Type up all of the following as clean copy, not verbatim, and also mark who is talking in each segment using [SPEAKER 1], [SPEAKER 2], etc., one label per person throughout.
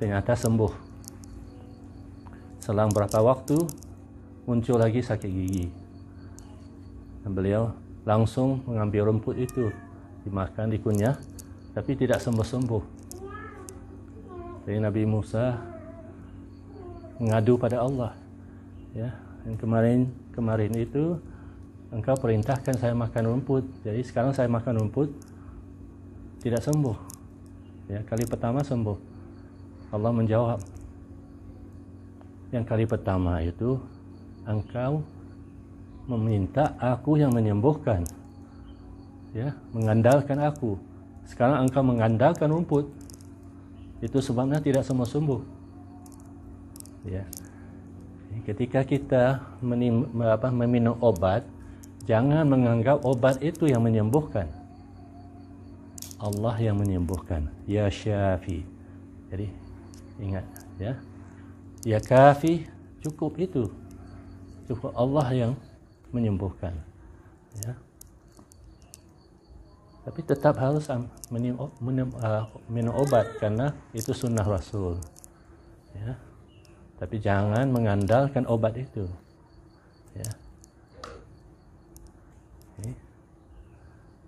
[SPEAKER 1] ternyata sembuh. Selang berapa waktu muncul lagi sakit gigi. Dan beliau langsung mengambil rumput itu, dimakan, dikunyah, tapi tidak sembuh-sembuh. Jadi Nabi Musa mengadu pada Allah, ya, yang kemarin itu engkau perintahkan saya makan rumput, jadi sekarang saya makan rumput tidak sembuh. Ya, kali pertama sembuh. Allah menjawab, yang kali pertama itu engkau meminta aku yang menyembuhkan, ya, mengandalkan aku. Sekarang engkau mengandalkan rumput, itu sebabnya tidak sembuh-sembuh. Ya. Ketika kita meminum obat, jangan menganggap obat itu yang menyembuhkan. Allah yang menyembuhkan. Ya Syafi. Jadi ingat, ya. Ya Kafi, cukup itu. Cukup Allah yang menyembuhkan. Ya. Tapi tetap harus minum obat karena itu sunnah Rasul. Ya. Tapi jangan mengandalkan obat itu. Ya.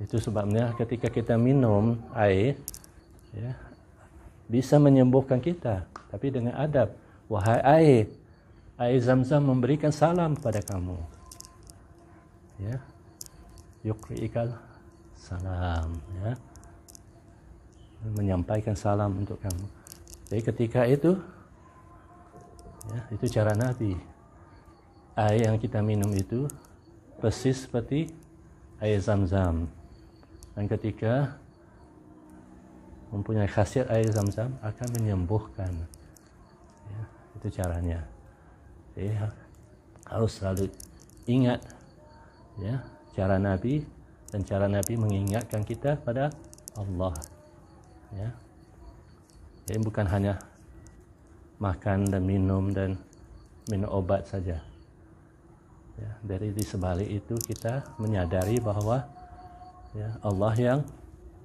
[SPEAKER 1] Itu sebabnya ketika kita minum air, ya, bisa menyembuhkan kita, tapi dengan adab. Wahai air Zam-Zam memberikan salam kepada kamu. Ya. Yukri'ikal salam, ya. Menyampaikan salam untuk kamu. Jadi ketika itu, ya, itu cara Nabi. Air yang kita minum itu persis seperti air Zam-Zam. Dan ketika mempunyai khasiat air Zam-Zam akan menyembuhkan. Ya, itu caranya. Jadi harus selalu ingat, ya, cara Nabi, dan cara Nabi mengingatkan kita pada Allah. Ya. Jadi bukan hanya makan dan minum obat saja. Ya, dari di sebalik itu kita menyadari bahwa, ya, Allah yang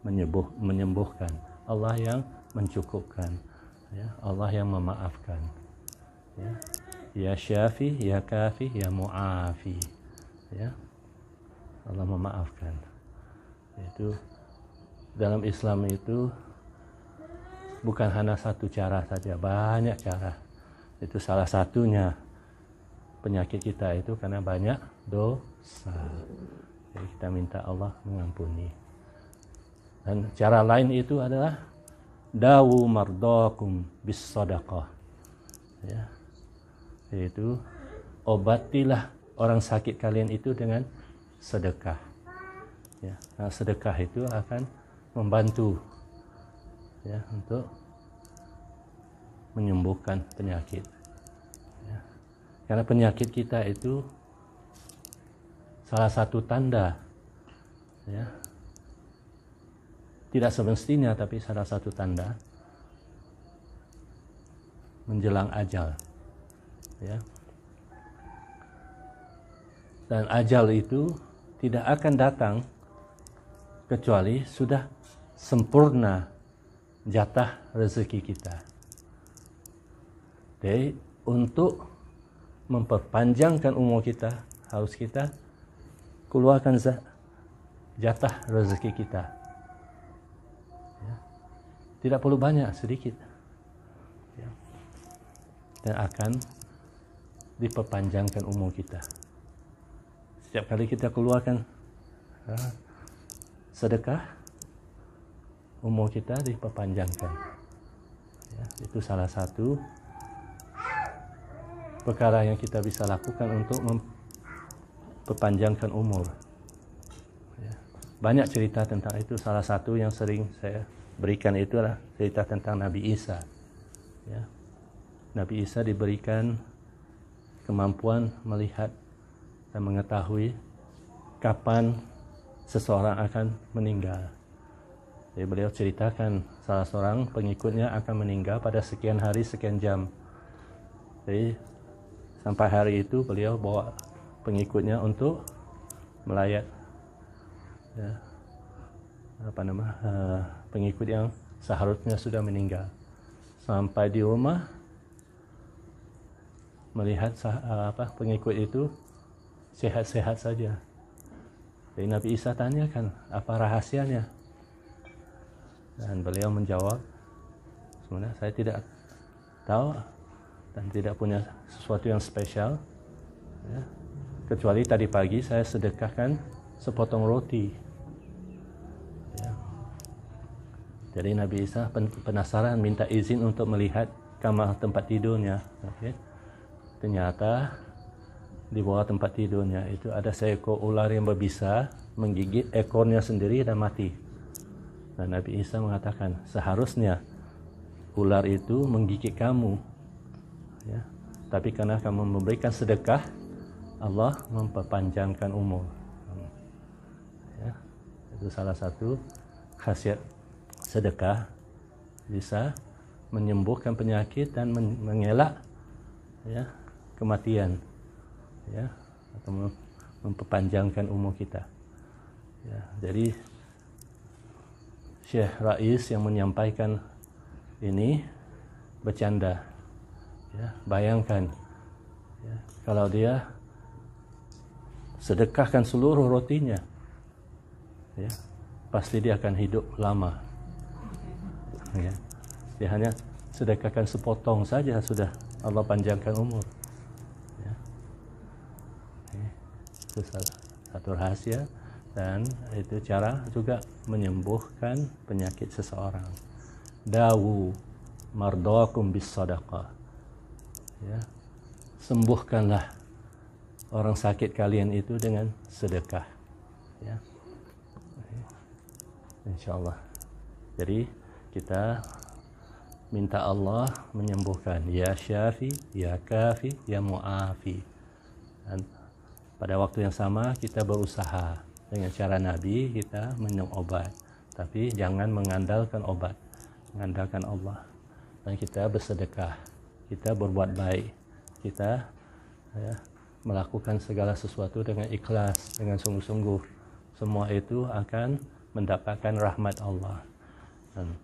[SPEAKER 1] menyembuhkan, Allah yang mencukupkan, ya, Allah yang memaafkan. Ya, ya Syafi, ya Kafi, ya Mu'afi. Ya, Allah memaafkan. Itu dalam Islam itu bukan hanya satu cara saja, banyak cara. Itu salah satunya penyakit kita itu karena banyak dosa. Jadi kita minta Allah mengampuni. Dan cara lain itu adalah dawu mardakum bis sadaqah. Ya. Yaitu obatilah orang sakit kalian itu dengan sedekah. Ya. Nah, sedekah itu akan membantu, ya, untuk menyembuhkan penyakit. Ya. Karena penyakit kita itu salah satu tanda, ya, tidak semestinya, tapi salah satu tanda menjelang ajal. Ya. Dan ajal itu tidak akan datang kecuali sudah sempurna jatah rezeki kita. Jadi untuk memperpanjangkan umur kita, harus kita keluarkan jatah rezeki kita. Ya. Tidak perlu banyak, sedikit. Ya. Dan akan diperpanjangkan umur kita. Setiap kali kita keluarkan sedekah, umur kita diperpanjangkan. Ya, itu salah satu perkara yang kita bisa lakukan untuk memperpanjangkan umur. Ya. Banyak cerita tentang itu. Salah satu yang sering saya berikan itu adalah cerita tentang Nabi Isa. Ya. Nabi Isa diberikan kemampuan melihat dan mengetahui kapan seseorang akan meninggal. Jadi beliau ceritakan salah seorang pengikutnya akan meninggal pada sekian hari, sekian jam. Jadi sampai hari itu beliau bawa pengikutnya untuk melayat, ya, pengikut yang seharusnya sudah meninggal. sampai di rumah melihat pengikut itu sehat-sehat saja. Jadi Nabi Isa tanyakan, apa rahasianya? Dan beliau menjawab, sebenarnya saya tidak tahu dan tidak punya sesuatu yang spesial, ya, kecuali tadi pagi saya sedekahkan sepotong roti. Ya. Jadi Nabi Isa penasaran, minta izin untuk melihat kamar tempat tidurnya. Okay. Ternyata di bawah tempat tidurnya itu ada seekor ular yang berbisa, menggigit ekornya sendiri dan mati. Dan Nabi Isa mengatakan, seharusnya ular itu menggigit kamu, ya, tapi karena kamu memberikan sedekah, Allah memperpanjangkan umur. Ya, itu salah satu khasiat sedekah, bisa menyembuhkan penyakit dan mengelak, ya, kematian, ya, atau memperpanjangkan umur kita. Ya, jadi Syekh Rais yang menyampaikan ini bercanda. Ya, bayangkan, ya, kalau dia sedekahkan seluruh rotinya, ya, pasti dia akan hidup lama. Ya, dia hanya sedekahkan sepotong saja sudah Allah panjangkan umur. Ya. Itu satu rahasia, dan itu cara juga menyembuhkan penyakit seseorang. Dawu mardakum bis sadaqah. Ya. Sembuhkanlah orang sakit kalian itu dengan sedekah. Ya. Insyaallah. Jadi kita minta Allah menyembuhkan, ya Syafi, ya Kafi, ya Mu'afi. Dan pada waktu yang sama kita berusaha dengan cara Nabi, kita minum obat, tapi jangan mengandalkan obat, mengandalkan Allah. Dan kita bersedekah, kita berbuat baik, kita, ya, melakukan segala sesuatu dengan ikhlas, dengan sungguh-sungguh. Semua itu akan mendapatkan rahmat Allah. Dan